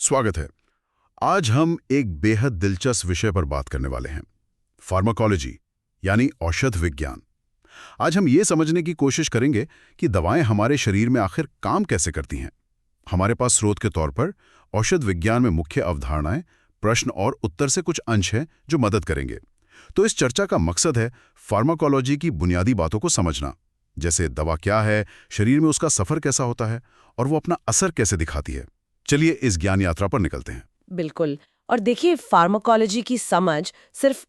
स्वागत है। आज हम एक बेहद दिलचस्प विषय पर बात करने वाले हैं, फार्माकोलॉजी यानी औषध विज्ञान। आज हम ये समझने की कोशिश करेंगे कि दवाएं हमारे शरीर में आखिर काम कैसे करती हैं। हमारे पास स्रोत के तौर पर औषध विज्ञान में मुख्य अवधारणाएं, प्रश्न और उत्तर से कुछ अंश हैं जो मदद करेंगे। तो इस चर्चा का मकसद है फार्माकोलॉजी की बुनियादी बातों को समझना, जैसे दवा क्या है, शरीर में उसका सफर कैसा होता है और वो अपना असर कैसे दिखाती है। चलिए इस ज्ञान यात्रा पर निकलते हैं। बिल्कुल। और देखिए, फार्माकोलॉजी की समझ सिर्फ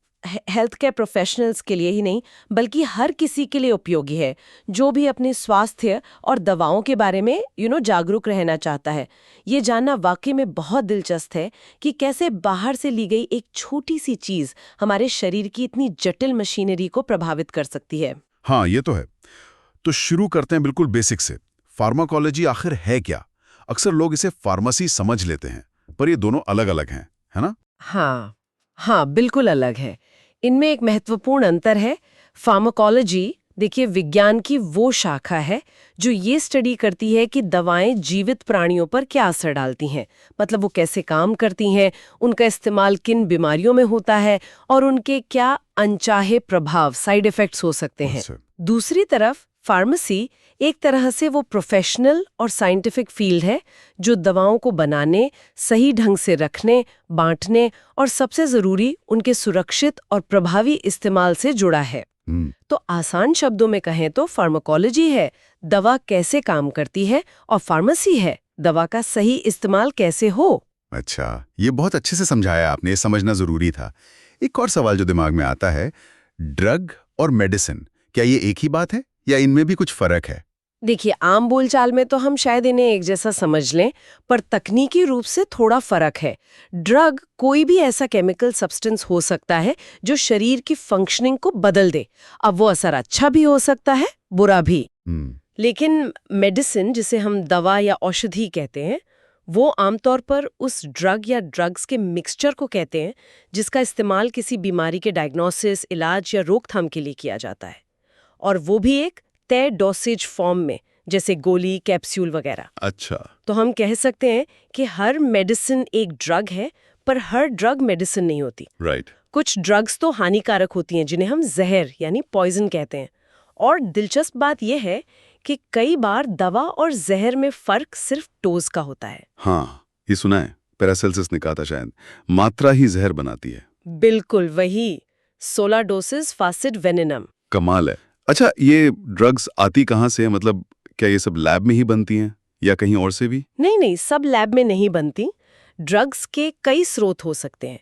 हेल्थ केयर प्रोफेशनल्स के लिए ही नहीं, बल्कि हर किसी के लिए उपयोगी है जो भी अपने स्वास्थ्य और दवाओं के बारे में जागरूक रहना चाहता है। ये जानना वाकई में बहुत दिलचस्प है कि कैसे बाहर से ली गई एक छोटी सी चीज हमारे शरीर की इतनी जटिल मशीनरी को प्रभावित कर सकती है। हाँ, ये तो है। तो शुरू करते हैं बिल्कुल बेसिक से। फार्माकोलॉजी आखिर है क्या? अक्सर लोग इसे फार्मेसी समझ लेते हैं, पर ये दोनों अलग अलग हैं, है ना? हाँ, बिल्कुल अलग है। इनमें एक महत्वपूर्ण अंतर है। फार्माकोलॉजी, देखिए, विज्ञान की वो शाखा है जो ये स्टडी करती है कि दवाएं जीवित प्राणियों पर क्या असर डालती हैं, मतलब वो कैसे काम करती हैं, उनका इस्तेमाल किन बीमारियों में होता है और उनके क्या अनचाहे प्रभाव, साइड इफेक्ट्स हो सकते हैं। दूसरी तरफ फार्मेसी एक तरह से वो प्रोफेशनल और साइंटिफिक फील्ड है जो दवाओं को बनाने, सही ढंग से रखने, बांटने और सबसे जरूरी उनके सुरक्षित और प्रभावी इस्तेमाल से जुड़ा है। तो आसान शब्दों में कहें तो फार्माकोलॉजी है दवा कैसे काम करती है और फार्मेसी है दवा का सही इस्तेमाल कैसे हो। अच्छा, ये बहुत अच्छे से समझाया आपने, ये समझना जरूरी था। एक और सवाल जो दिमाग में आता है, ड्रग और मेडिसिन, क्या ये एक ही बात है या इनमें भी कुछ फर्क है? देखिए, आम बोलचाल में तो हम शायद इन्हें एक जैसा समझ लें, पर तकनीकी रूप से थोड़ा फर्क है। ड्रग कोई भी ऐसा केमिकल सब्सटेंस हो सकता है जो शरीर की फंक्शनिंग को बदल दे। अब वो असर अच्छा भी हो सकता है, बुरा भी। लेकिन मेडिसिन, जिसे हम दवा या औषधि कहते हैं, वो आमतौर पर उस ड्रग या ड्रग्स के मिक्सचर को कहते हैं जिसका इस्तेमाल किसी बीमारी के डायग्नोसिस, इलाज या रोकथाम के लिए किया जाता है, और वो भी एक तय डोसेज फॉर्म में, जैसे गोली, कैप्सूल वगैरह। अच्छा, तो हम कह सकते हैं कि हर मेडिसिन एक ड्रग है, पर हर ड्रग मेडिसिन नहीं होती। राइट। कुछ ड्रग्स तो हानिकारक होती हैं जिन्हें हम जहर यानी पॉइजन कहते हैं। और दिलचस्प बात यह है कि कई बार दवा और जहर में फर्क सिर्फ डोज का होता है। हाँ, ये सुना है, पैरासेल्सिस ने कहा था शायद, मात्रा ही जहर बनाती है। बिल्कुल वही, 16 डोसेज फासिड वेनेनम। कमाल है। अच्छा, ये ड्रग्स आती कहाँ से है? मतलब क्या ये सब लैब में ही बनती हैं या कहीं और से भी? नहीं, सब लैब में नहीं बनती। ड्रग्स के कई स्रोत हो सकते हैं।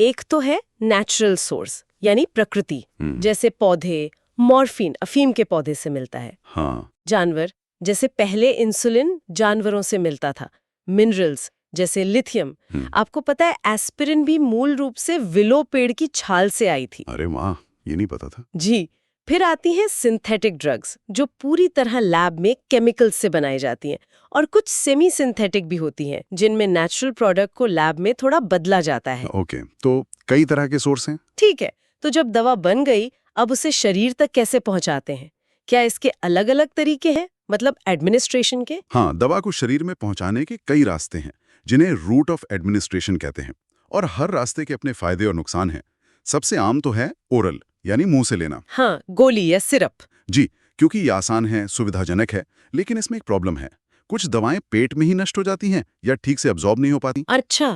एक तो है नेचुरल सोर्स यानी प्रकृति, जैसे पौधे, मॉर्फिन अफीम के पौधे से मिलता है। हाँ। जानवर, जैसे पहले इंसुलिन जानवरों से मिलता था। मिनरल्स जैसे लिथियम। आपको पता है एस्पिरिन भी मूल रूप से विलो पेड़ की छाल से आई थी। अरे वाह, ये नहीं पता था। जी। फिर आती हैं सिंथेटिक ड्रग्स जो पूरी तरह लैब में केमिकल्स से बनाई जाती हैं, और कुछ सेमी सिंथेटिक भी होती हैं जिनमें नेचुरल प्रोडक्ट को लैब में थोड़ा बदला जाता है। ओके, तो कई तरह के सोर्स हैं। ठीक है, तो जब दवा बन गई, अब उसे शरीर तक कैसे पहुंचाते हैं? क्या इसके अलग अलग तरीके हैं, मतलब एडमिनिस्ट्रेशन के? हाँ, दवा को शरीर में पहुंचाने के कई रास्ते हैं जिन्हें रूट ऑफ एडमिनिस्ट्रेशन कहते हैं, और हर रास्ते के अपने फायदे और नुकसान हैं। सबसे आम तो है ओरल यानी मुंह से लेना। हाँ, गोली या सिरप। जी, क्योंकि ये आसान है, सुविधाजनक है, लेकिन इसमें एक प्रॉब्लम है। कुछ दवाएं पेट में ही नष्ट हो जाती हैं या ठीक से अब्जॉर्ब नहीं हो पाती। अच्छा।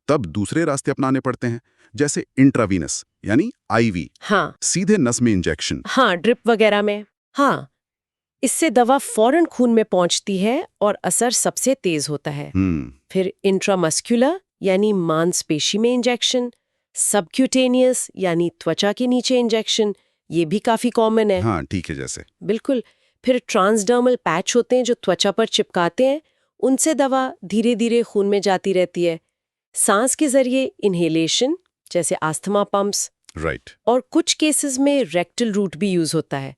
तब दूसरे रास्ते अपनाने पड़ते हैं, जैसे इंट्रावीनस यानी आईवी। हाँ, सीधे नस में इंजेक्शन। हाँ, ड्रिप वगैरह में। हाँ, इससे दवा फौरन खून में पहुंचती है और असर सबसे तेज होता है। फिर इंट्रामस्कुलर यानी मांसपेशी में इंजेक्शन, सबक्यूटेनियस यानी त्वचा के नीचे इंजेक्शन, ये भी काफी कॉमन है। हाँ, ठीक है, जैसे। बिल्कुल। फिर ट्रांसडर्मल पैच होते हैं जो त्वचा पर चिपकाते हैं, उनसे दवा धीरे धीरे खून में जाती रहती है। सांस के जरिए इन्हेलेशन, जैसे आस्थमा पंप्स। राइट। और कुछ केसेस में रेक्टल रूट भी यूज होता है।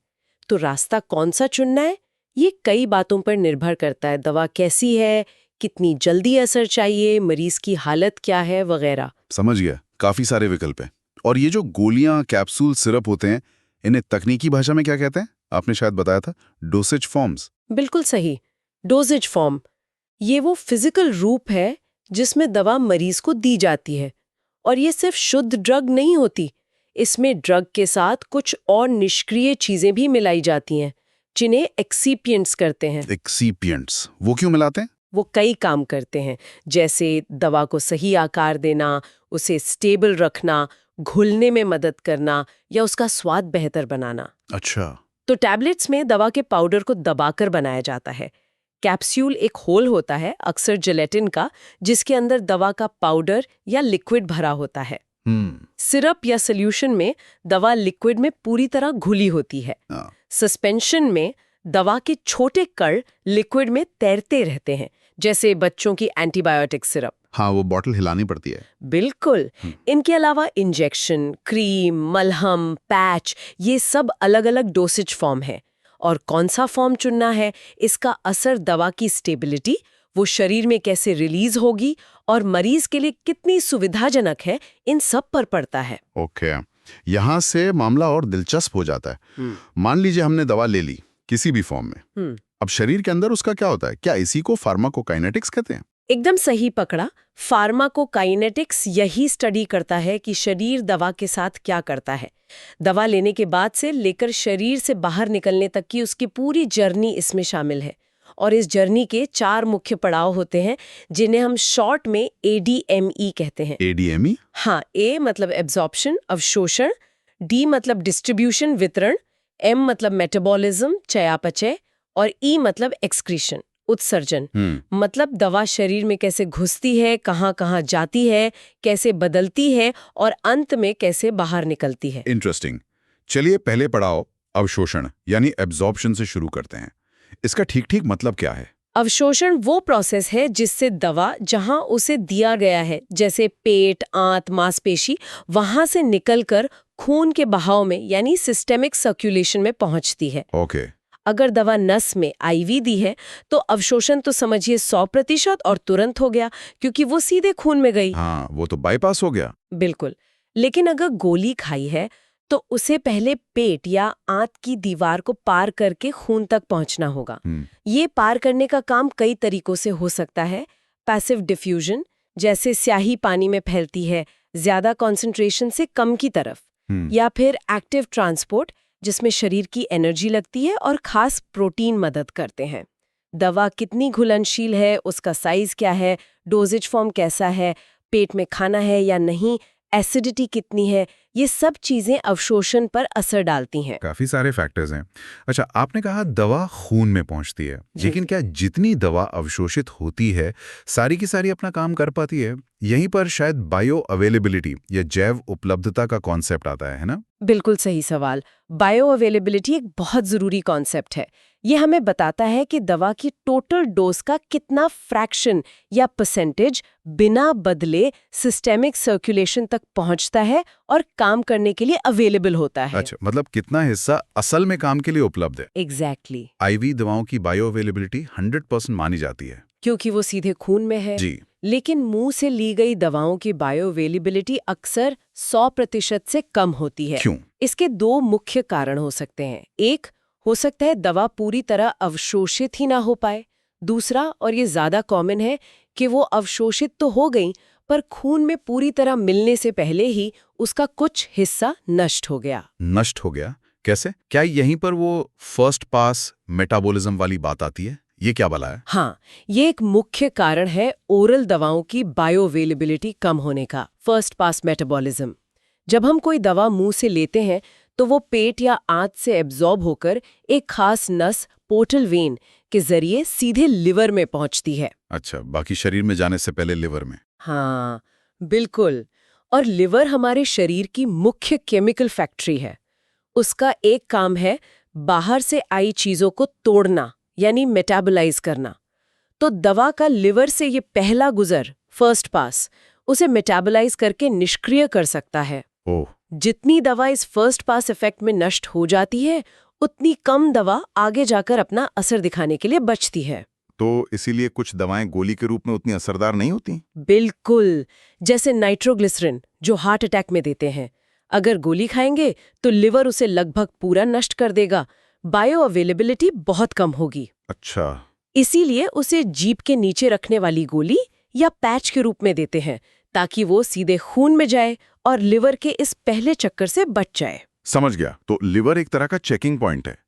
तो रास्ता कौन सा चुनना है, ये कई बातों पर निर्भर करता है। दवा कैसी है, कितनी जल्दी असर चाहिए, मरीज की हालत क्या है, वगैरह। समझ गया, काफी सारे विकल्प हैं। और ये जो गोलियां, कैप्सूल, सिरप होते हैं, इन्हें तकनीकी भाषा में क्या कहते हैं? आपने शायद बताया था, डोसेज फॉर्म्स। बिल्कुल सही, डोजेज फॉर्म। ये वो फिजिकल रूप है जिसमें दवा मरीज को दी जाती है। और ये सिर्फ शुद्ध ड्रग नहीं होती, इसमें ड्रग के साथ कुछ और निष्क्रिय चीजें भी मिलाई जाती हैं, जिन्हें एक्सीपिएंट्स करते हैं। एक्सीपिएंट्स वो क्यों मिलाते हैं? वो कई काम करते हैं, जैसे दवा को सही आकार देना, उसे स्टेबल रखना, घुलने में मदद करना या उसका स्वाद बेहतर बनाना। अच्छा। तो टैबलेट्स में दवा के पाउडर को दबाकर बनाया जाता है। कैप्सूल एक होल होता है, अक्सर जेलेटिन का, जिसके अंदर दवा का पाउडर या लिक्विड भरा होता है। सिरप या सोल्यूशन में दवा लिक्विड में पूरी तरह घुली होती है। सस्पेंशन में दवा के छोटे कण लिक्विड में तैरते रहते हैं, जैसे बच्चों की एंटीबायोटिक सिरप। हाँ, वो बॉटल हिलानी पड़ती है। बिल्कुल। इनके अलावा इंजेक्शन, क्रीम, मलहम, पैच, ये सब अलग-अलग डोसेज फॉर्म है। और कौन सा फॉर्म चुनना है, इसका असर दवा की स्टेबिलिटी, वो शरीर में कैसे रिलीज होगी और मरीज के लिए कितनी सुविधाजनक है, इन सब पर पड़ता है। ओके, यहाँ से मामला और दिलचस्प हो जाता है। मान लीजिए हमने दवा ले ली किसी भी फॉर्म में, अब शरीर के अंदर उसका क्या होता है? क्या इसी को फार्माकोकाइनेटिक्स कहते हैं? एकदम सही पकड़ा। फार्माकोकाइनेटिक्स यही स्टडी करता है कि शरीर दवा के साथ क्या करता है। दवा लेने के बाद से लेकर शरीर से बाहर निकलने तक की उसकी पूरी जर्नी इसमें शामिल है। और इस जर्नी के 4 मुख्य पड़ाव होते हैं, जिन्हें हम शॉर्ट में ADME कहते हैं। ADME? हाँ, A मतलब एब्जॉर्प्शन, अवशोषण, D मतलब डिस्ट्रीब्यूशन, वितरण, M मतलब मेटाबॉलिज्म, चयापचय, और E मतलब एक्सक्रीशन, उत्सर्जन। मतलब दवा शरीर में कैसे घुसती है, कहाँ कहाँ जाती है, कैसे बदलती है और अंत में कैसे बाहर निकलती है। इंटरेस्टिंग। चलिए पहले पड़ाव अवशोषण यानी एब्जॉर्प्शन से शुरू करते हैं। इसका ठीक मतलब क्या है? अवशोषण वो प्रोसेस है जिससे दवा जहां उसे दिया गया है, जैसे पेट, आंत, मांसपेशी, वहां से निकलकर खून के बहाव में यानी सिस्टेमिक सर्कुलेशन में पहुंचती है। ओके। अगर दवा नस में IV दी है तो अवशोषण तो समझिए 100% और तुरंत हो गया, क्योंकि वो सीधे खून में गई। हाँ, वो तो बाईपास हो गया। बिल्कुल। लेकिन अगर गोली खाई है तो उसे पहले पेट या आंत की दीवार को पार करके खून तक पहुंचना होगा। ये पार करने का काम कई तरीकों से हो सकता है। पैसिव डिफ्यूजन, जैसे स्याही पानी में फैलती है, ज्यादा कंसंट्रेशन से कम की तरफ, या फिर एक्टिव ट्रांसपोर्ट, जिसमें शरीर की एनर्जी लगती है और खास प्रोटीन मदद करते हैं। दवा कितनी घुलनशील है, उसका साइज क्या है, डोजेज फॉर्म कैसा है, पेट में खाना है या नहीं, एसिडिटी कितनी है, ये सब चीजें अवशोषण पर असर डालती हैं। काफी सारे फैक्टर्स हैं। अच्छा, आपने कहा दवा खून में पहुंचती है, लेकिन क्या जितनी दवा अवशोषित होती है सारी की सारी अपना काम कर पाती है? यहीं पर शायद बायो अवेलेबिलिटी या जैव उपलब्धता का कॉन्सेप्ट आता है ना? बिल्कुल सही सवाल। बायो अवेलेबिलिटी एक बहुत जरूरी कॉन्सेप्ट है। ये हमें बताता है कि दवा की टोटल डोज का कितना फ्रैक्शन या परसेंटेज बिना बदले सिस्टेमिक सर्कुलेशन तक पहुंचता है और काम करने के लिए अवेलेबल होता है। अच्छा, मतलब कितना हिस्सा असल में काम के लिए उपलब्ध है। एग्जैक्टली। IV दवाओं की बायो अवेलेबिलिटी 100% मानी जाती है, क्योंकि वो सीधे खून में है। जी। लेकिन मुंह से ली गई दवाओं की बायो अवेलेबिलिटी अक्सर 100% से कम होती है। क्यों? इसके 2 मुख्य कारण हो सकते हैं। एक, हो सकता है दवा पूरी तरह अवशोषित ही ना हो पाए। दूसरा, और ये ज्यादा कॉमन है, कि वो अवशोषित तो हो गई पर खून में पूरी तरह मिलने से पहले ही उसका कुछ हिस्सा नष्ट हो गया। नष्ट हो गया? कैसे? क्या यहीं पर वो फर्स्ट पास मेटाबॉलिज्म वाली बात आती है? ये क्या भला है? हाँ, ये एक मुख्य कारण है ओरल दवाओं की बायो अवेलेबिलिटी कम होने का, फर्स्ट पास मेटाबॉलिज्म। जब हम कोई दवा मुंह से लेते हैं तो वो पेट या आंत से एब्जॉर्ब होकर एक खास नस, पोर्टल वेन, के जरिए सीधे लिवर में पहुंचती है। अच्छा, बाकी शरीर में जाने से पहले लिवर में। हाँ, बिल्कुल। और लिवर हमारे शरीर की मुख्य केमिकल फैक्ट्री है। उसका एक काम है बाहर से आई चीजों को तोड़ना, यानी मेटाबोलाइज करना। तो दवा का लिवर से ये पहला गुजर, फर्स्ट पास, उसे मेटाबोलाइज करके निष्क्रिय कर सकता है। ओह। जितनी दवा इस फर्स्ट पास इफेक्ट में नष्ट हो जाती है, उतनी कम दवा आगे जाकर अपना असर दिखाने के लिए बचती है। तो इसीलिए कुछ दवाएं गोली के रूप में उतनी असरदार नहीं होती? बिल्कुल। जैसे नाइट्रोग्लिसरिन, जो हार्ट अटैक में देते हैं। अगर गोली खाएंगे तो लिवर उसे लगभग पूरा नष्ट कर देगा। बायो अवेलेबिलिटी बहुत कम होगी। अच्छा। इसीलिए उसे जीभ के नीचे रखने वाली गोली या पैच के रूप में देते हैं ताकि वो सीधे खून में जाए और लिवर के इस पहले चक्कर से बच जाए। समझ गया। तो लिवर एक तरह का चेकिंग पॉइंट है।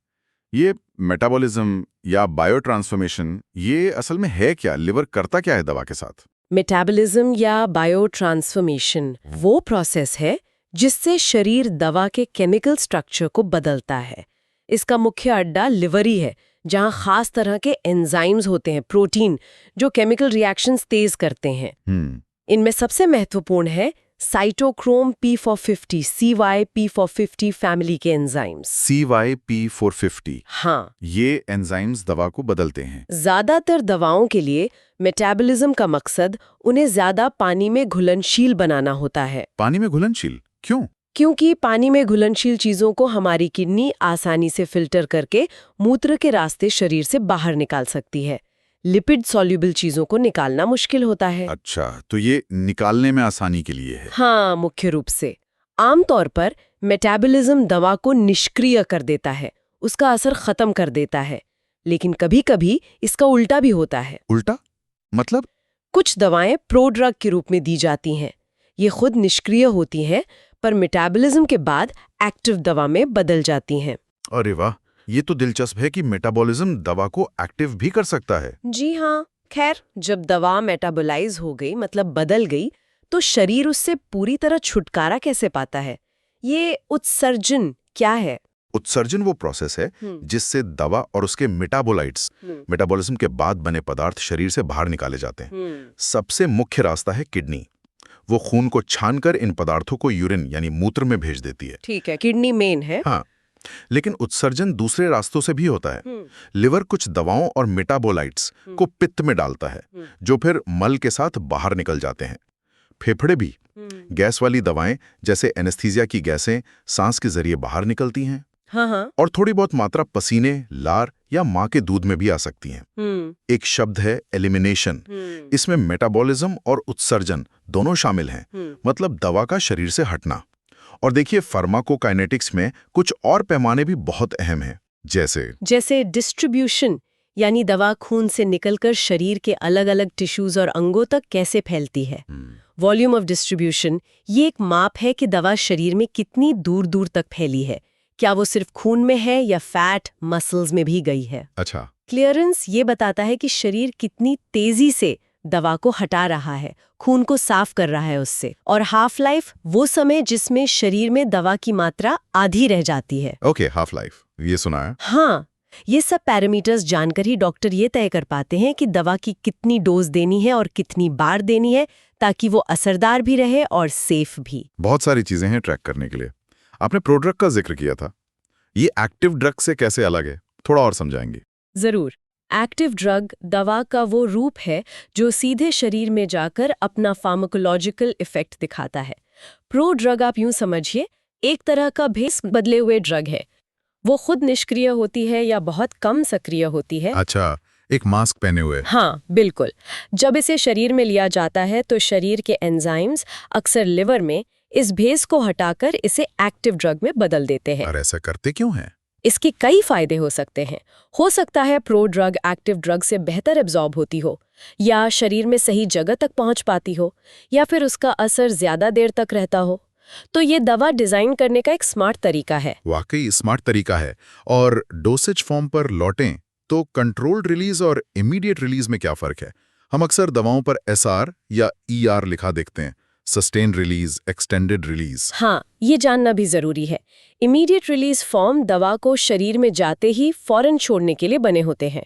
ये मेटाबॉलिज्म या बायो ट्रांसफॉर्मेशन, ये असल में है क्या? लिवर करता क्या है दवा के साथ? मेटाबॉलिज्म या बायो ट्रांसफॉर्मेशन वो प्रोसेस है जिससे शरीर दवा के केमिकल स्ट्रक्चर को बदलता है। इसका मुख्य अड्डा लिवर ही है, जहां खास तरह के एंजाइम्स होते हैं, प्रोटीन, जो केमिकल रिएक्शंस तेज करते हैं। इनमें सबसे महत्वपूर्ण है साइटोक्रोम P450 CYP450 फैमिली के एंजाइम्स। CYP450। हाँ, ये एंजाइम्स दवा को बदलते हैं। ज्यादातर दवाओं के लिए मेटाबॉलिज्म का मकसद उन्हें ज्यादा पानी में घुलनशील बनाना होता है। पानी में घुलनशील क्यों? क्योंकि पानी में घुलनशील चीजों को हमारी किडनी आसानी से फिल्टर करके मूत्र के रास्ते शरीर से बाहर निकाल सकती है। लिपिड सॉल्युबल चीजों को निकालना मुश्किल होता है। अच्छा, तो ये निकालने में आसानी के लिए है। हाँ, मुख्य रूप से। आमतौर पर मेटाबॉलिज्म दवा को निष्क्रिय कर देता है, उसका असर खत्म कर देता है। लेकिन कभी-कभी इसका उल्टा भी होता है। उल्टा मतलब? कुछ दवाएं प्रोड्रग के रूप में दी जाती हैं। ये खुद निष्क्रिय होती हैं, पर मेटाबॉलिज्म के बाद एक्टिव दवा में बदल जाती हैं। अरे वाह, ये तो दिलचस्प है कि मेटाबॉलिज्म दवा को एक्टिव भी कर सकता है। जी हाँ। खैर, जब दवा मेटाबोलाइज हो गई, मतलब बदल गई, तो शरीर उससे पूरी तरह छुटकारा कैसे पाता है? ये उत्सर्जन क्या है? उत्सर्जन वो प्रोसेस है जिससे दवा और उसके मेटाबोलाइट्स, मेटाबॉलिज्म के बाद बने पदार्थ शरीर से बाहर निकाले जाते हैं। सबसे मुख्य रास्ता है किडनी। वो खून को छानकर इन पदार्थों को यूरिन यानी मूत्र में भेज देती है। ठीक है, किडनी मेन है। हाँ, लेकिन उत्सर्जन दूसरे रास्तों से भी होता है। लिवर कुछ दवाओं और मेटाबोलाइट्स को पित्त में डालता है, जो फिर मल के साथ बाहर निकल जाते हैं। फेफड़े भी गैस वाली दवाएं जैसे एनेस्थीसिया की गैसें सांस के जरिए बाहर निकलती हैं। हाँ। और थोड़ी बहुत मात्रा पसीने, लार या माँ के दूध में भी आ सकती हैं। एक शब्द है एलिमिनेशन। इसमें मेटाबॉलिज्म और उत्सर्जन दोनों शामिल हैं, मतलब दवा का शरीर से हटना। और देखिए, फार्माकोकाइनेटिक्स में कुछ और पैमाने भी बहुत अहम हैं, जैसे डिस्ट्रीब्यूशन, यानी दवा खून से निकलकर शरीर के अलग अलग टिश्यूज और अंगों तक कैसे फैलती है। वॉल्यूम ऑफ डिस्ट्रीब्यूशन ये एक माप है कि दवा शरीर में कितनी दूर दूर तक फैली है। क्या वो सिर्फ खून में है या फैट, मसल्स में भी गई है। अच्छा। क्लियरेंस ये बताता है कि शरीर कितनी तेजी से दवा को हटा रहा है, खून को साफ कर रहा है उससे। और हाफ लाइफ वो समय जिसमें शरीर में दवा की मात्रा आधी रह जाती है। ओके, हाफ लाइफ, ये सुना है। हाँ, ये सब पैरामीटर्स जानकर ही डॉक्टर ये तय कर पाते हैं कि दवा की कितनी डोज देनी है और कितनी बार देनी है, ताकि वो असरदार भी रहे और सेफ भी। बहुत सारी चीजें हैं ट्रैक करने के लिए। आपने प्रोड्रग का जिक्र किया था, ये एक्टिव ड्रग से कैसे अलग है? थोड़ा और समझाएंगे? जरूर। एक्टिव ड्रग दवा का वो रूप है जो सीधे शरीर में जाकर अपना फार्माकोलॉजिकल इफेक्ट दिखाता है। प्रो ड्रग आप यूं समझिए, एक तरह का भेस बदले हुए ड्रग है। वो खुद निष्क्रिय होती है या बहुत कम सक्रिय होती है। अच्छा, एक मास्क पहने हुए। हाँ, बिल्कुल। जब इसे शरीर में लिया जाता है तो शरीर के एंजाइम्स अक्सर लिवर में इस भेस को हटाकर इसे एक्टिव ड्रग में बदल देते हैं। और ऐसा करते क्यों हैं? इसके कई फायदे हो सकते हैं। हो सकता है प्रो ड्रग एक्टिव ड्रग से बेहतर एब्जॉर्ब होती हो, या शरीर में सही जगह तक पहुंच पाती हो, या फिर उसका असर ज्यादा देर तक रहता हो। तो ये दवा डिजाइन करने का एक स्मार्ट तरीका है। वाकई स्मार्ट तरीका है। और डोसेज फॉर्म पर लौटें तो कंट्रोल्ड रिलीज और इमीडिएट रिलीज में क्या फर्क है? हम अक्सर दवाओं पर SR या ER लिखा देखते हैं, सस्टेन रिलीज, एक्सटेंडेड रिलीज। हाँ, ये जानना भी जरूरी है। इमीडिएट रिलीज फॉर्म दवा को शरीर में जाते ही फौरन छोड़ने के लिए बने होते हैं।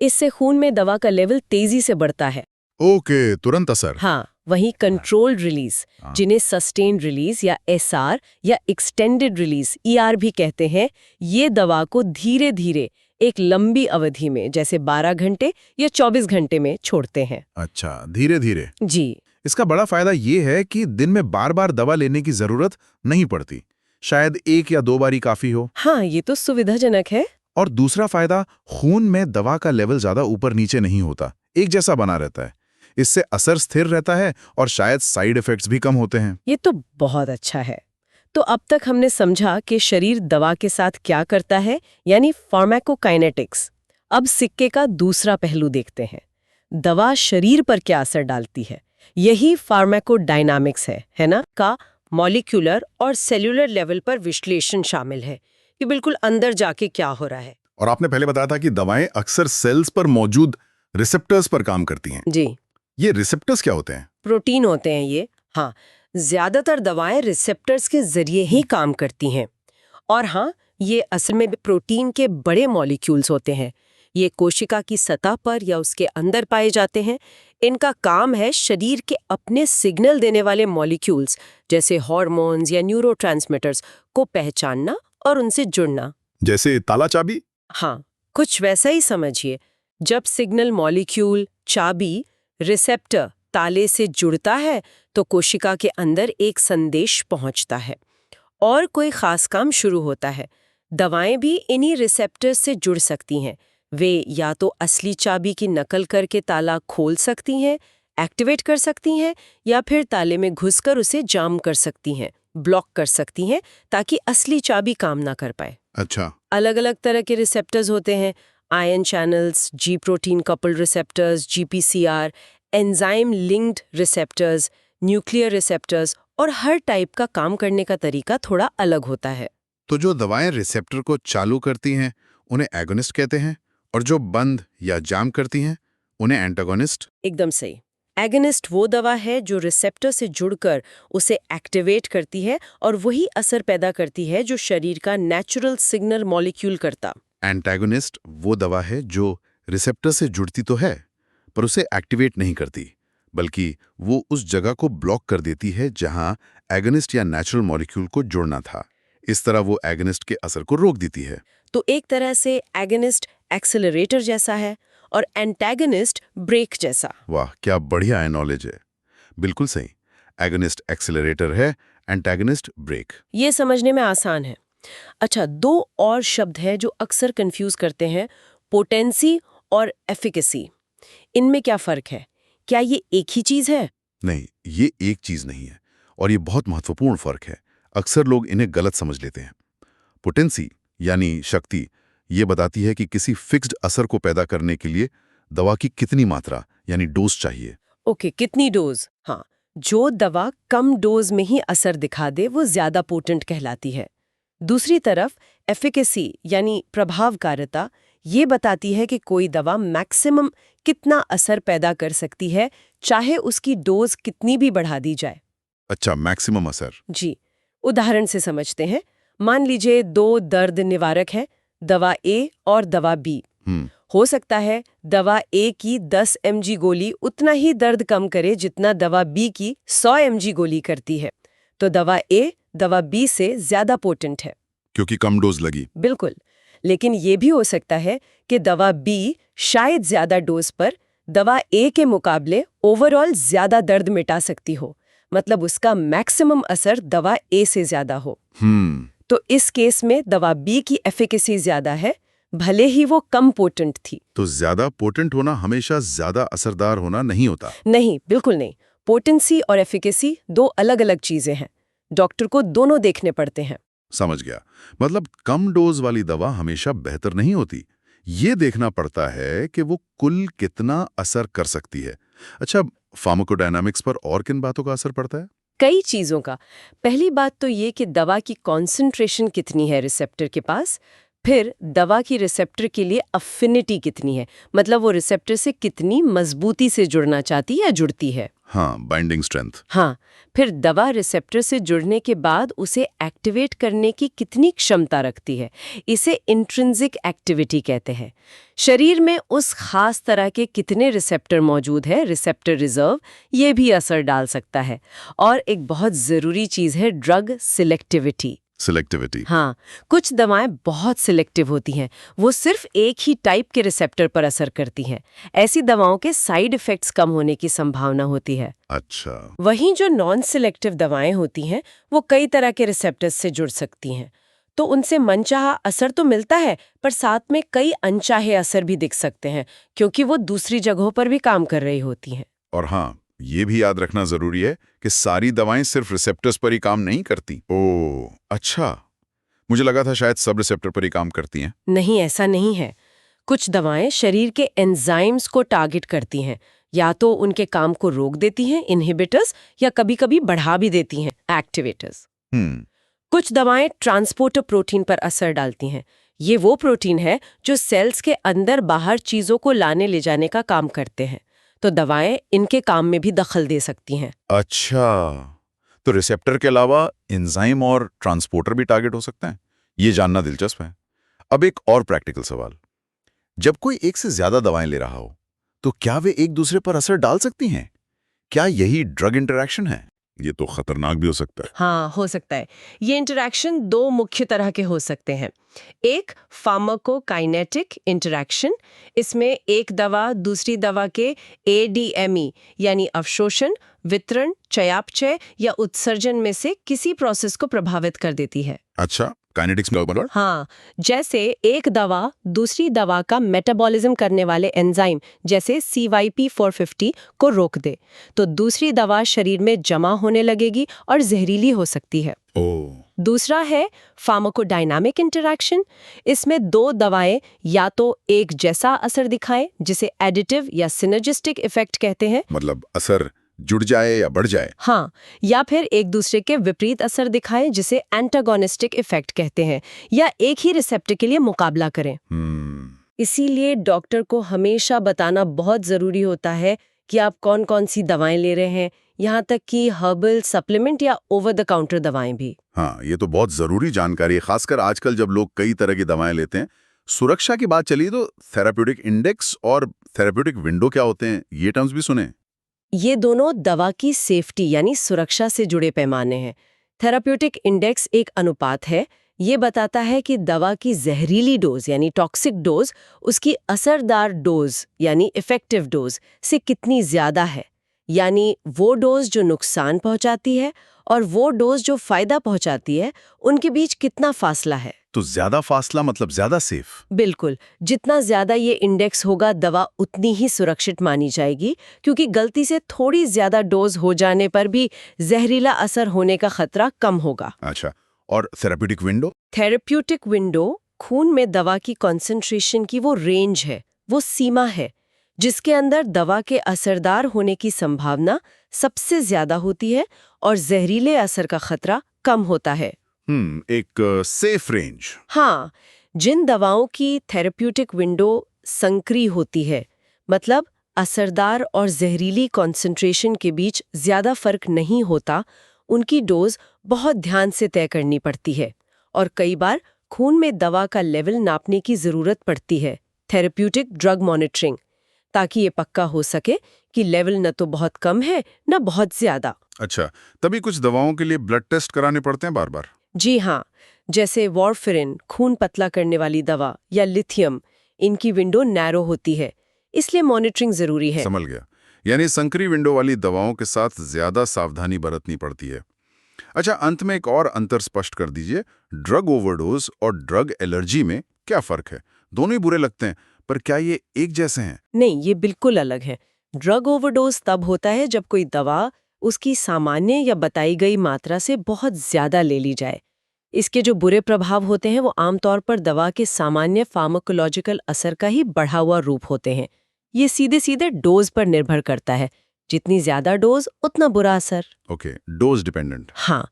इससे खून में दवा का लेवल तेजी से बढ़ता है। ओके, तुरंत असर। हाँ, वहीं कंट्रोल्ड रिलीज, जिन्हें सस्टेन रिलीज या SR या एक्सटेंडेड रिलीज ER भी कहते हैं, ये दवा को धीरे धीरे एक लंबी अवधि में, जैसे 12 घंटे या 24 घंटे में छोड़ते हैं। अच्छा, धीरे धीरे। जी। इसका बड़ा फायदा ये है कि दिन में बार बार दवा लेने की जरूरत नहीं पड़ती। शायद 1 या 2 बारी काफी हो। हाँ, ये तो सुविधाजनक है। और दूसरा फायदा, खून में दवा का लेवल ज्यादा ऊपर नीचे नहीं होता, एक जैसा बना रहता है। इससे असर स्थिर रहता है और शायद साइड इफेक्ट्स भी कम होते हैं। ये तो बहुत अच्छा है। तो अब तक हमने समझा कि शरीर दवा के साथ क्या करता है, यानी फार्माकोकाइनेटिक्स। अब सिक्के का दूसरा पहलू देखते हैं। दवा शरीर पर क्या असर डालती है। यही फार्माकोडायनामिक्स है ना, का मॉलिक्यूलर और सेल्यूलर लेवल पर विश्लेषण शामिल है कि बिल्कुल अंदर जाके क्या हो रहा है। और आपने पहले बताया था कि दवाएं अक्सर सेल्स पर मौजूद रिसेप्टर्स पर काम करती हैं। जी, ये रिसेप्टर्स क्या होते हैं? प्रोटीन होते हैं ये। हाँ, ज्यादातर दवाएं रिसेप्टर्स के जरिए ही काम करती हैं। और हाँ, ये असल में प्रोटीन के बड़े मॉलिक्यूल्स होते हैं। ये कोशिका की सतह पर या उसके अंदर पाए जाते हैं। इनका काम है शरीर के अपने सिग्नल देने वाले मॉलिक्यूल्स जैसे हार्मोन्स या न्यूरोट्रांसमीटर्स को पहचानना और उनसे जुड़ना। जैसे ताला चाबी? हाँ, कुछ वैसा ही समझिए। जब सिग्नल मॉलिक्यूल चाबी रिसेप्टर ताले से जुड़ता है तो कोशिका के अंदर एक संदेश पहुंचता है और कोई खास काम शुरू होता है। दवाएं भी इन्हीं रिसेप्टर्स से जुड़ सकती हैं। वे या तो असली चाबी की नकल करके ताला खोल सकती हैं, एक्टिवेट कर सकती हैं, या फिर ताले में घुसकर उसे जाम कर सकती हैं, ब्लॉक कर सकती हैं, ताकि असली चाबी काम ना कर पाए। अच्छा, अलग अलग तरह के रिसेप्टर्स होते हैं। आयन चैनल्स, जी protein coupled receptors, GPCR, enzyme linked receptors, nuclear receptors, और हर टाइप का काम करने का तरीका थोड़ा अलग होता है। तो जो दवाएं रिसेप्टर को चालू करती हैं उन्हें एगोनिस्ट कहते हैं, और जो बंद या जाम करती हैं उन्हें एंटागोनिस्ट। एकदम सही। एगोनिस्ट वो दवा है जो रिसेप्टर से जुड़कर उसे एक्टिवेट करती है और वही असर पैदा करती है जो शरीर का नेचुरल सिग्नल मॉलिक्यूल करता। एंटागोनिस्ट वो दवा है जो रिसेप्टर से जुड़ती तो है पर उसे एक्टिवेट नहीं करती, बल्कि वो उस जगह को ब्लॉक कर देती है जहां एगोनिस्ट या नेचुरल मॉलिक्यूल को जोड़ना था। इस तरह वो एगोनिस्ट के असर को रोक देती है। तो एक तरह से एगोनिस्ट एक्सेलरेटर जैसा है और एंटागोनिस्ट ब्रेक जैसा। वाह, क्या बढ़िया है नॉलेज है। बिल्कुल सही, एगोनिस्ट एक्सेलरेटर है, एंटागोनिस्ट ब्रेक। ये समझने में आसान है। अच्छा, दो और शब्द हैं जो अक्सर कंफ्यूज करते हैं, पोटेंसी और एफिकेसी। इनमें क्या फर्क है? क्या ये एक ही चीज है? नहीं, ये एक चीज नहीं है और ये बहुत महत्वपूर्ण फर्क है। अक्सर लोग इन्हें गलत समझ लेते हैं। पोटेंसी यानी शक्ति ये बताती है कि किसी फिक्स्ड असर को पैदा करने के लिए दवा की कितनी मात्रा यानी डोज चाहिए। ओके, कितनी डोज? हाँ, जो दवा कम डोज में ही असर दिखा दे वो ज्यादा पोटेंट कहलाती है। दूसरी तरफ एफिकेसी यानी प्रभावकारिता ये बताती है कि कोई दवा मैक्सिमम कितना असर पैदा कर सकती है, चाहे उसकी डोज कितनी भी बढ़ा दी जाए। अच्छा, मैक्सिमम असर। जी, उदाहरण से समझते हैं। मान लीजिए दो दर्द निवारक हैं, दवा ए और दवा बी। हो सकता है दवा ए की 10 mg गोली उतना ही दर्द कम करे जितना दवा बी की 100 mg गोली करती है। तो दवा ए दवा बी से ज्यादा पोटेंट है क्योंकि कम डोज लगी। बिल्कुल। लेकिन ये भी हो सकता है कि दवा बी शायद ज्यादा डोज पर दवा ए के मुकाबले ओवरऑल ज्यादा दर्द मिटा सकती हो, मतलब उसका मैक्सिमम असर दवा ए से ज्यादा हो। तो इस केस में दवा बी की एफिकेसी ज्यादा है, भले ही वो कम पोटेंट थी। तो ज्यादा पोटेंट होना हमेशा ज्यादा असरदार होना नहीं होता। नहीं, बिल्कुल नहीं। पोटेंसी और एफिकेसी दो अलग अलग चीजें हैं। डॉक्टर को दोनों देखने पड़ते हैं। समझ गया, मतलब कम डोज वाली दवा हमेशा बेहतर नहीं होती। ये देखना पड़ता है कि वो कुल कितना असर कर सकती है। अच्छा, फार्माकोडायनामिक्स पर और किन बातों का असर पड़ता है? कई चीजों का। पहली बात तो ये कि दवा की कॉन्सेंट्रेशन कितनी है रिसेप्टर के पास, फिर दवा की रिसेप्टर के लिए अफिनिटी कितनी है, मतलब वो रिसेप्टर से कितनी मजबूती से जुड़ना चाहती है या जुड़ती है। हाँ, बाइंडिंग स्ट्रेंथ। हाँ, फिर दवा रिसेप्टर से जुड़ने के बाद उसे एक्टिवेट करने की कितनी क्षमता रखती है, इसे इंट्रिंसिक एक्टिविटी कहते हैं। शरीर में उस खास तरह के कितने रिसेप्टर मौजूद है, रिसेप्टर रिजर्व, ये भी असर डाल सकता है। और एक बहुत ज़रूरी चीज़ है ड्रग सिलेक्टिविटी। सिलेक्टिविटी। हाँ, कुछ दवाएं बहुत सिलेक्टिव होती हैं, वो सिर्फ एक ही टाइप के रिसेप्टर पर असर करती हैं। ऐसी दवाओं के साइड इफ़ेक्ट्स कम होने की संभावना होती है। अच्छा, वहीं जो नॉन सिलेक्टिव दवाएं होती हैं वो कई तरह के रिसेप्टर्स से जुड़ सकती हैं, तो उनसे मनचाहा असर तो मिलता है, पर साथ में कई अनचाहे असर भी दिख सकते हैं, क्योंकि वो दूसरी जगहों पर भी काम कर रही होती हैं। और हाँ, ये भी याद रखना जरूरी है कि सारी दवाएं सिर्फ रिसेप्टर्स पर ही काम नहीं करती। ओह, अच्छा, मुझे लगा था शायद सब रिसेप्टर पर ही काम करती हैं। नहीं, ऐसा नहीं है। कुछ दवाएं शरीर के एंजाइम्स को टारगेट करती हैं, या तो उनके काम को रोक देती हैं इनहिबिटर्स, या कभी-कभी बढ़ा भी देती हैं एक्टिवेटर्स। कुछ दवाएं ट्रांसपोर्टर प्रोटीन पर असर डालती हैं। ये वो प्रोटीन है जो सेल्स के अंदर बाहर चीजों को लाने ले जाने का काम करते हैं। तो दवाएं इनके काम में भी दखल दे सकती हैं। अच्छा, तो रिसेप्टर के अलावा एंजाइम और ट्रांसपोर्टर भी टारगेट हो सकते हैं। ये जानना दिलचस्प है। अब एक और प्रैक्टिकल सवाल, जब कोई एक से ज्यादा दवाएं ले रहा हो तो क्या वे एक दूसरे पर असर डाल सकती हैं? क्या यही ड्रग इंटरैक्शन है? ये तो खतरनाक भी हो सकता है। हाँ, हो सकता है। ये इंटरैक्शन दो मुख्य तरह के हो सकते हैं। एक फार्माकोकाइनेटिक इंटरैक्शन, इसमें एक दवा दूसरी दवा के ADME यानी अवशोषण, वितरण, चयापचय या उत्सर्जन में से किसी प्रोसेस को प्रभावित कर देती है। अच्छा, काइनेटिक्स में मतलब? हाँ, जैसे एक दवा दूसरी दवा का मेटाबॉलिज्म करने वाले एंजाइम जैसे CYP450 को रोक दे, तो दूसरी दवा शरीर में जमा होने लगेगी और जहरीली हो सकती है। दूसरा है फार्माकोडायनामिक इंटरैक्शन। इसमें दो दवाएं या तो एक जैसा असर दिखाएं, जिसे एडिटिव या सिनर्जिस्टिक इफेक्ट कहते हैं, मतलब असर जुड़ जाए या बढ़ जाए। हाँ, या फिर एक दूसरे के विपरीत असर दिखाएं, जिसे एंटागोनिस्टिक इफेक्ट कहते हैं, या एक ही रिसेप्टर के लिए मुकाबला करें। इसीलिए डॉक्टर को हमेशा बताना बहुत जरूरी होता है कि आप कौन कौन सी दवाएं ले रहे हैं, यहाँ तक कि हर्बल सप्लीमेंट या ओवर द काउंटर दवाएं भी। हाँ, ये तो बहुत जरूरी जानकारी है, खासकर आजकल जब लोग कई तरह की दवाएं लेते हैं। सुरक्षा की बात चली तो थेराप्यूटिक इंडेक्स और थेराप्यूटिक विंडो क्या होते हैं, ये टर्म्स भी सुने। ये दोनों दवा की सेफ्टी यानी सुरक्षा से जुड़े पैमाने हैं। थेराप्यूटिक इंडेक्स एक अनुपात है। ये बताता है कि दवा की जहरीली डोज यानी टॉक्सिक डोज उसकी असरदार डोज यानी इफेक्टिव डोज से कितनी ज्यादा है, यानी वो डोज जो नुकसान पहुंचाती है और वो डोज जो फायदा पहुंचाती है, उनके बीच कितना फासला है। तो ज्यादा फासला मतलब ज्यादा सेफ। बिल्कुल, जितना ज्यादा ये इंडेक्स होगा दवा उतनी ही सुरक्षित मानी जाएगी, क्योंकि गलती से थोड़ी ज्यादा डोज हो जाने पर भी जहरीला असर होने का खतरा कम होगा। अच्छा, और थेराप्यूटिक विंडो? थेरेप्यूटिक विंडो खून में दवा की कॉन्सेंट्रेशन की वो रेंज है, वो सीमा है, जिसके अंदर दवा के असरदार होने की संभावना सबसे ज्यादा होती है और जहरीले असर का खतरा कम होता है। एक सेफ रेंज। हाँ, जिन दवाओं की थेरेप्यूटिक विंडो संकरी होती है, मतलब असरदार और जहरीली कॉन्सेंट्रेशन के बीच ज्यादा फर्क नहीं होता, उनकी डोज बहुत ध्यान से तय करनी पड़ती है और कई बार खून में दवा का लेवल नापने की जरूरत पड़ती है, थेरेप्यूटिक ड्रग मॉनिटरिंग, ताकि ये पक्का हो सके कि लेवल न तो बहुत कम है न बहुत ज्यादा। अच्छा, तभी कुछ दवाओं के लिए ब्लड टेस्ट कराने पड़ते हैं बार बार? जी हाँ, जैसे वॉरफेरिन खून पतला करने वाली दवा या लिथियम, इनकी विंडो नैरो होती है, इसलिए मॉनिटरिंग जरूरी है। समझ गया, यानी संकरी विंडो वाली दवाओं के साथ ज्यादा सावधानी बरतनी पड़ती है। अच्छा, अंत में एक और अंतर स्पष्ट कर दीजिए, ड्रग ओवरडोज और ड्रग एलर्जी में क्या फर्क है? दोनों ही बुरे लगते हैं, पर क्या ये एक जैसे हैं? नहीं, ये बिल्कुल अलग है। ड्रग ओवरडोज तब होता है जब कोई दवा उसकी सामान्य या बताई गई मात्रा से बहुत ज्यादा ले ली जाए। इसके जो बुरे प्रभाव होते हैं वो आमतौर पर दवा के सामान्य फार्माकोलॉजिकल असर का ही बढ़ा हुआ रूप होते हैं। ये सीधे सीधे डोज पर निर्भर करता है, जितनी ज्यादा डोज उतना बुरा असर। Okay, dose dependent. हाँ,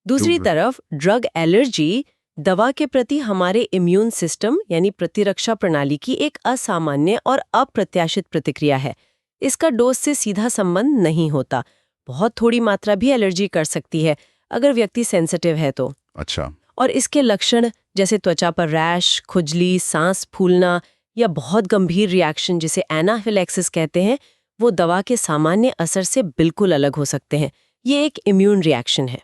दूसरी तरफ ड्रग एलर्जी दवा के प्रति हमारे इम्यून सिस्टम यानी प्रतिरक्षा प्रणाली की एक असामान्य और अप्रत्याशित प्रतिक्रिया है। इसका डोज से सीधा संबंध नहीं होता। बहुत थोड़ी मात्रा भी एलर्जी कर सकती है अगर व्यक्ति सेंसिटिव है तो। अच्छा, और इसके लक्षण जैसे त्वचा पर रैश, खुजली, सांस फूलना या बहुत गंभीर रिएक्शन जिसे एनाफिलैक्सिस कहते हैं, वो दवा के सामान्य असर से बिल्कुल अलग हो सकते हैं। ये एक इम्यून रिएक्शन है।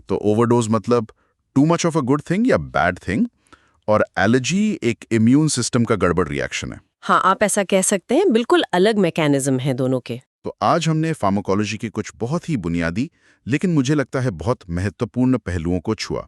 तो ओवरडोज मतलब too much of a good thing या बैड थिंग, और एलर्जी एक इम्यून सिस्टम का गड़बड़ रिएक्शन है। हाँ, आप ऐसा कह सकते हैं। बिल्कुल अलग मैकेनिज्म है दोनों के। तो आज हमने फार्माकोलॉजी के कुछ बहुत ही बुनियादी लेकिन मुझे लगता है बहुत महत्वपूर्ण पहलुओं को छुआ।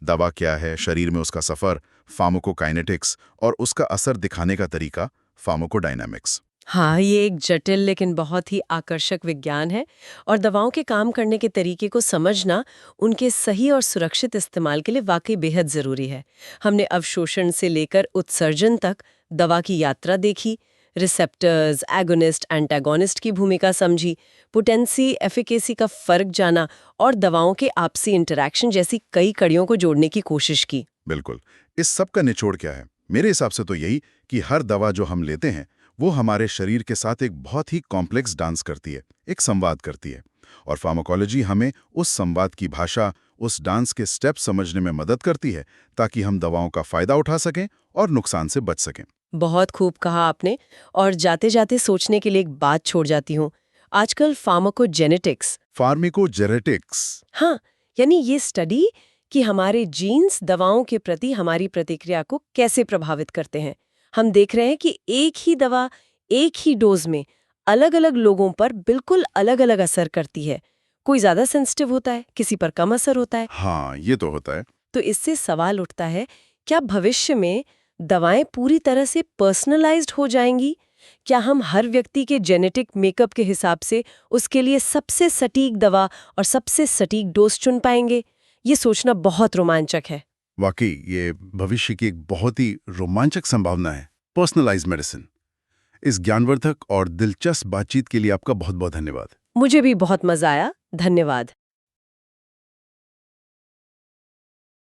दवा क्या है, शरीर में उसका सफर, फार्माकोकाइनेटिक्स और उसका असर दिखाने का तरीका, फार्माकोडायनामिक्स। हाँ, ये एक जटिल लेकिन बहुत ही आकर्षक विज्ञान है और दवाओं के काम करने के तरीके को समझना उनके सही और सुरक्षित इस्तेमाल के लिए वाकई बेहद ज़रूरी है। हमने अवशोषण से लेकर उत्सर्जन तक दवा की यात्रा देखी, रिसेप्टर्स, एगोनिस्ट, एंटागोनिस्ट की भूमिका समझी, पोटेंसी, एफिकेसी का फर्क जाना और दवाओं के आपसी इंटरैक्शन जैसी कई कड़ियों को जोड़ने की कोशिश की। बिल्कुल। इस सब का निचोड़ क्या है? मेरे हिसाब से तो यही कि हर दवा जो हम लेते हैं वो हमारे शरीर के साथ एक बहुत ही कॉम्प्लेक्स डांस करती है, एक संवाद करती है। और फार्माकोलॉजी हमें उस संवाद की भाषा, उस डांस के स्टेप समझने में मदद करती है ताकि हम दवाओं का फायदा उठा सकें और नुकसान से बच सकें। बहुत खूब कहा आपने। और जाते जाते सोचने के लिए एक बात छोड़ जाती हूँ। आजकल फार्माकोजेनेटिक्स, फार्मिकोजेनेटिक्स। हाँ, यानी ये स्टडी कि हमारे जीन्स दवाओं के प्रति हमारी प्रतिक्रिया को कैसे प्रभावित करते हैं। हम देख रहे हैं कि एक ही दवा एक ही डोज में अलग अलग लोगों पर बिल्कुल अलग अलग असर करती है। कोई ज्यादा सेंसिटिव होता है, किसी पर कम असर होता है। हाँ, ये तो होता है। तो इससे सवाल उठता है, क्या भविष्य में दवाएं पूरी तरह से पर्सनलाइज्ड हो जाएंगी? क्या हम हर व्यक्ति के जेनेटिक मेकअप के हिसाब से उसके लिए सबसे सटीक दवा और सबसे सटीक डोज चुन पाएंगे? ये सोचना बहुत रोमांचक है। वाकई ये भविष्य की एक बहुत ही रोमांचक संभावना है, पर्सनलाइज्ड मेडिसिन। इस ज्ञानवर्धक और दिलचस्प बातचीत के लिए आपका बहुत बहुत धन्यवाद। मुझे भी बहुत मजा आया। धन्यवाद।